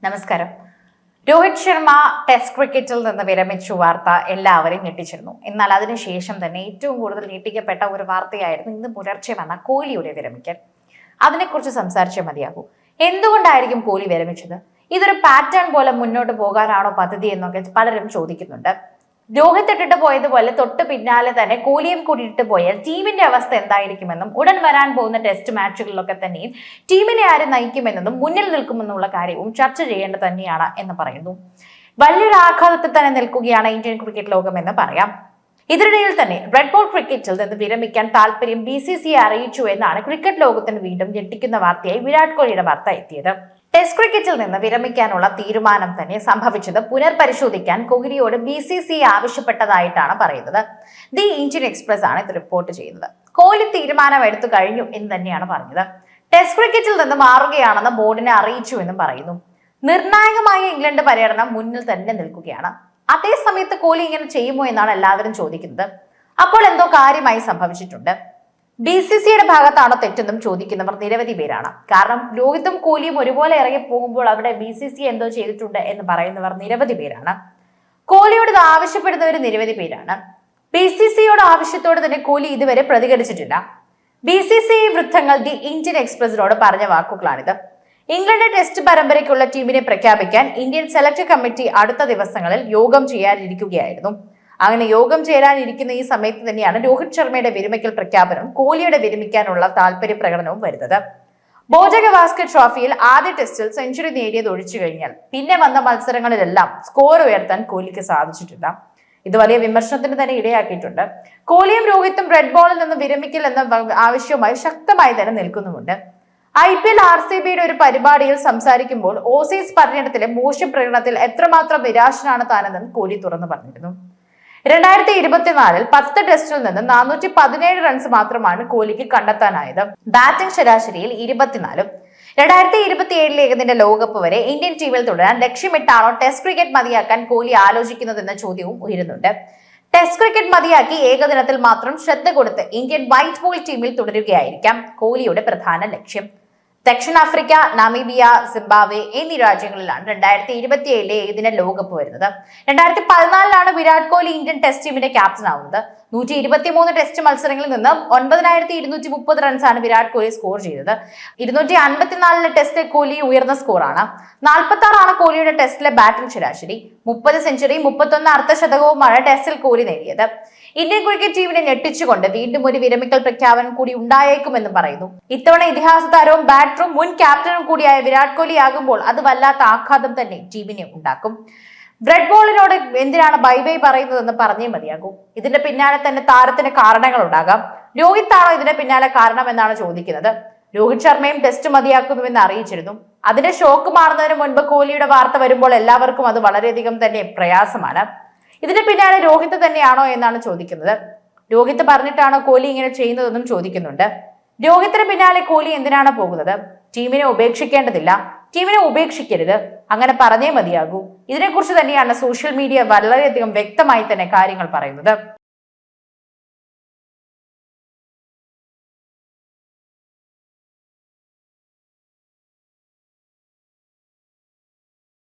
നമസ്കാരം. രോഹിത് ശർമ്മ ടെസ്റ്റ് ക്രിക്കറ്റിൽ നിന്ന് വിരമിച്ചു വാർത്ത എല്ലാവരെയും ഞെട്ടിച്ചിരുന്നു. എന്നാൽ അതിനുശേഷം തന്നെ ഏറ്റവും കൂടുതൽ ഞെട്ടിക്കപ്പെട്ട ഒരു വാർത്തയായിരുന്നു ഇന്ന് പുലർച്ചെ വന്ന കോഹ്ലിയുടെ വിരമിക്കൽ. അതിനെക്കുറിച്ച് സംസാരിച്ചേ മതിയാകൂ. എന്തുകൊണ്ടായിരിക്കും കോഹ്ലി വിരമിച്ചത്? ഇതൊരു പാറ്റേൺ പോലെ മുന്നോട്ട് പോകാനാണോ പദ്ധതി എന്നൊക്കെ പലരും ചോദിക്കുന്നുണ്ട്. രോഹിത് ഇട്ടിട്ട് പോയതുപോലെ തൊട്ട് പിന്നാലെ തന്നെ കോഹ്ലിയും കൂടി ഇട്ട് പോയാൽ ടീമിന്റെ അവസ്ഥ എന്തായിരിക്കുമെന്നും ഉടൻ വരാൻ പോകുന്ന ടെസ്റ്റ് മാച്ചുകളിലൊക്കെ തന്നെയും ടീമിനെ ആര് നയിക്കുമെന്നതും മുന്നിൽ നിൽക്കുമെന്നുള്ള കാര്യവും ചർച്ച ചെയ്യേണ്ടത് തന്നെയാണ് എന്ന് പറയുന്നു. വലിയൊരു ആഘാതത്തിൽ തന്നെ നിൽക്കുകയാണ് ഇന്ത്യൻ ക്രിക്കറ്റ് ലോകം എന്ന് പറയാം. ഇതിനിടയിൽ തന്നെ റെഡ് ബോൾ ക്രിക്കറ്റിൽ നിന്ന് വിരമിക്കാൻ താല്പര്യം BCCI അറിയിച്ചു എന്നാണ് ക്രിക്കറ്റ് ലോകത്തിന് വീണ്ടും ഞെട്ടിക്കുന്ന വാർത്തയായി വിരാട് കോഹ്ലിയുടെ വാർത്ത എത്തിയത്. ടെസ്റ്റ് ക്രിക്കറ്റിൽ നിന്ന് വിരമിക്കാനുള്ള തീരുമാനം തന്നെ സംഭവിച്ചത് പുനർപരിശോധിക്കാൻ കോഹ്ലിയോട് BCCI ആവശ്യപ്പെട്ടതായിട്ടാണ് പറയുന്നത്. ദി ഇന്ത്യൻ എക്സ്പ്രസ് ആണ് ഇത് റിപ്പോർട്ട് ചെയ്യുന്നത്. കോഹ്ലി തീരുമാനം എടുത്തു കഴിഞ്ഞു എന്ന് തന്നെയാണ് പറഞ്ഞത്. ടെസ്റ്റ് ക്രിക്കറ്റിൽ നിന്ന് മാറുകയാണെന്ന് ബോർഡിനെ അറിയിച്ചു എന്നും പറയുന്നു. നിർണായകമായ ഇംഗ്ലണ്ട് പര്യടനം മുന്നിൽ തന്നെ നിൽക്കുകയാണ്. അതേ സമയത്ത് കോഹ്ലി ഇങ്ങനെ ചെയ്യുമോ എന്നാണ് എല്ലാവരും ചോദിക്കുന്നത്. അപ്പോൾ എന്തോ കാര്യമായി സംഭവിച്ചിട്ടുണ്ട്. BCCIയുടെ ഭാഗത്താണോ തെറ്റെന്നും ചോദിക്കുന്നവർ നിരവധി പേരാണ്. കാരണം രോഹിതും കോഹ്ലിയും ഒരുപോലെ ഇറങ്ങി പോകുമ്പോൾ അവിടെ BCCI എന്തോ ചെയ്തിട്ടുണ്ട് എന്ന് പറയുന്നവർ നിരവധി പേരാണ്. കോഹ്ലിയോട് ഇത് ആവശ്യപ്പെടുന്നവർ നിരവധി പേരാണ്. BCCIയുടെ ആവശ്യത്തോട് തന്നെ കോഹ്ലി ഇതുവരെ പ്രതികരിച്ചിട്ടില്ല. BCCI വൃത്തങ്ങൾ ദി ഇന്ത്യൻ എക്സ്പ്രസിനോട് പറഞ്ഞ വാക്കുകളാണിത്. ഇംഗ്ലണ്ട് ടെസ്റ്റ് പരമ്പരയ്ക്കുള്ള ടീമിനെ പ്രഖ്യാപിക്കാൻ ഇന്ത്യൻ സെലക്ട് കമ്മിറ്റി അടുത്ത ദിവസങ്ങളിൽ യോഗം ചെയ്യാനിരിക്കുകയായിരുന്നു. അങ്ങനെ യോഗം ചേരാനിരിക്കുന്ന ഈ സമയത്ത് തന്നെയാണ് രോഹിത് ശർമ്മയുടെ വിരമിക്കൽ പ്രഖ്യാപനവും കോഹ്ലിയുടെ വിരമിക്കാനുള്ള താല്പര്യ പ്രകടനവും വരുന്നത്. ബോജഗവാസ്കർ ട്രോഫിയിൽ ആദ്യ ടെസ്റ്റിൽ സെഞ്ചുറി നേടിയത് ഒഴിച്ചു കഴിഞ്ഞാൽ പിന്നെ വന്ന മത്സരങ്ങളിലെല്ലാം സ്കോർ ഉയർത്താൻ കോഹ്ലിക്ക് സാധിച്ചിട്ടില്ല. ഇത് വലിയ വിമർശനത്തിന് തന്നെ ഇടയാക്കിയിട്ടുണ്ട്. കോഹ്ലിയും രോഹിത്തും റെഡ് ബോളിൽ നിന്ന് വിരമിക്കൽ എന്ന ആവശ്യവുമായി ശക്തമായി തന്നെ നിൽക്കുന്നുമുണ്ട്. IPL RCBയുടെ ഒരു പരിപാടിയിൽ സംസാരിക്കുമ്പോൾ ഓസീസ് പര്യടനത്തിലെ മോശം പ്രകടനത്തിൽ എത്രമാത്രം നിരാശനാണ് താനെന്നും കോഹ്ലി തുറന്നു പറഞ്ഞിരുന്നു. 2024 10 ടെസ്റ്റിൽ നിന്ന് 417 റൺസ് മാത്രമാണ് കോഹ്ലിക്ക് കണ്ടെത്താനായത്. ബാറ്റിംഗ് ശരാശരിയിൽ 24. 2027 ഏകദിന ലോകകപ്പ് വരെ ഇന്ത്യൻ ടീമിൽ തുടരാൻ ലക്ഷ്യമിട്ടാണോ ടെസ്റ്റ് ക്രിക്കറ്റ് മതിയാക്കാൻ കോഹ്ലി ആലോചിക്കുന്നതെന്ന ചോദ്യവും ഉയരുന്നുണ്ട്. ടെസ്റ്റ് ക്രിക്കറ്റ് മതിയാക്കി ഏകദിനത്തിൽ മാത്രം ശ്രദ്ധ കൊടുത്ത് ഇന്ത്യൻ വൈറ്റ് ബോൾ ടീമിൽ തുടരുകയായിരിക്കാം കോഹ്ലിയുടെ പ്രധാന ലക്ഷ്യം. ദക്ഷിണാഫ്രിക്ക, നമീബിയ, സിംബാബ്വെ എന്നീ രാജ്യങ്ങളിലാണ് 2027 ഏകദിന ലോകകപ്പ് വരുന്നത്. 2014 വിരാട് കോഹ്ലി ഇന്ത്യൻ ടെസ്റ്റ് ടീമിന്റെ ക്യാപ്റ്റൻ ആവുന്നത്. 123 ടെസ്റ്റ് മത്സരങ്ങളിൽ നിന്ന് 9230 റൺസാണ് വിരാട് കോഹ്ലി സ്കോർ ചെയ്തത്. 254 ടെസ്റ്റ് കോഹ്ലി ഉയർന്ന സ്കോറാണ്. 46 കോഹ്ലിയുടെ ടെസ്റ്റിലെ ബാറ്റിംഗ് ശരാശരി. 30 സെഞ്ചുറി 31 അർദ്ധശതകവുമാണ് ടെസ്റ്റിൽ കോഹ്ലി നേടിയത്. ഇന്ത്യൻ ക്രിക്കറ്റ് ടീമിനെ ഞെട്ടിച്ചുകൊണ്ട് വീണ്ടും ഒരു വിരമിക്കൽ പ്രഖ്യാപനം കൂടി ഉണ്ടായേക്കുമെന്ന് പറയുന്നു. ഇത്തവണ ഇതിഹാസ താരവും ബാറ്ററും മുൻ ക്യാപ്റ്റനും കൂടിയായ വിരാട് കോഹ്ലി ആകുമ്പോൾ അത് വല്ലാത്ത ആഘാതം തന്നെ ടീമിനെ ഉണ്ടാക്കും. റെഡ് ബോളിനോട് എന്തിനാണ് ബൈ ബൈ പറയുന്നതെന്ന് പറഞ്ഞേ മതിയാകൂ. ഇതിന്റെ പിന്നാലെ തന്നെ താരത്തിന് കാരണങ്ങൾ ഉണ്ടാകാം. രോഹിത് ആണോ ഇതിന്റെ പിന്നാലെ കാരണം എന്നാണ് ചോദിക്കുന്നത്. രോഹിത് ശർമ്മയും ടെസ്റ്റ് മതിയാക്കുന്നുവെന്ന് അറിയിച്ചിരുന്നു. അതിന്റെ ഷോക്ക് മാറുന്നതിന് മുൻപ് കോഹ്ലിയുടെ വാർത്ത വരുമ്പോൾ എല്ലാവർക്കും അത് വളരെയധികം തന്നെ പ്രയാസമാണ്. ഇതിന് പിന്നാലെ രോഹിത് തന്നെയാണോ എന്നാണ് ചോദിക്കുന്നത്. രോഹിത് പറഞ്ഞിട്ടാണോ കോഹ്ലി ഇങ്ങനെ ചെയ്യുന്നതെന്നും ചോദിക്കുന്നുണ്ട്. രോഹിത്തിന് പിന്നാലെ കോഹ്ലി എന്തിനാണ് പോകുന്നത്? ടീമിനെ ഉപേക്ഷിക്കേണ്ടതില്ല, ടീമിനെ ഉപേക്ഷിക്കരുത്, അങ്ങനെ പറഞ്ഞേ മതിയാകൂ. ഇതിനെക്കുറിച്ച് തന്നെയാണ് സോഷ്യൽ മീഡിയ വളരെയധികം വ്യക്തമായി തന്നെ കാര്യങ്ങൾ പറയുന്നത്.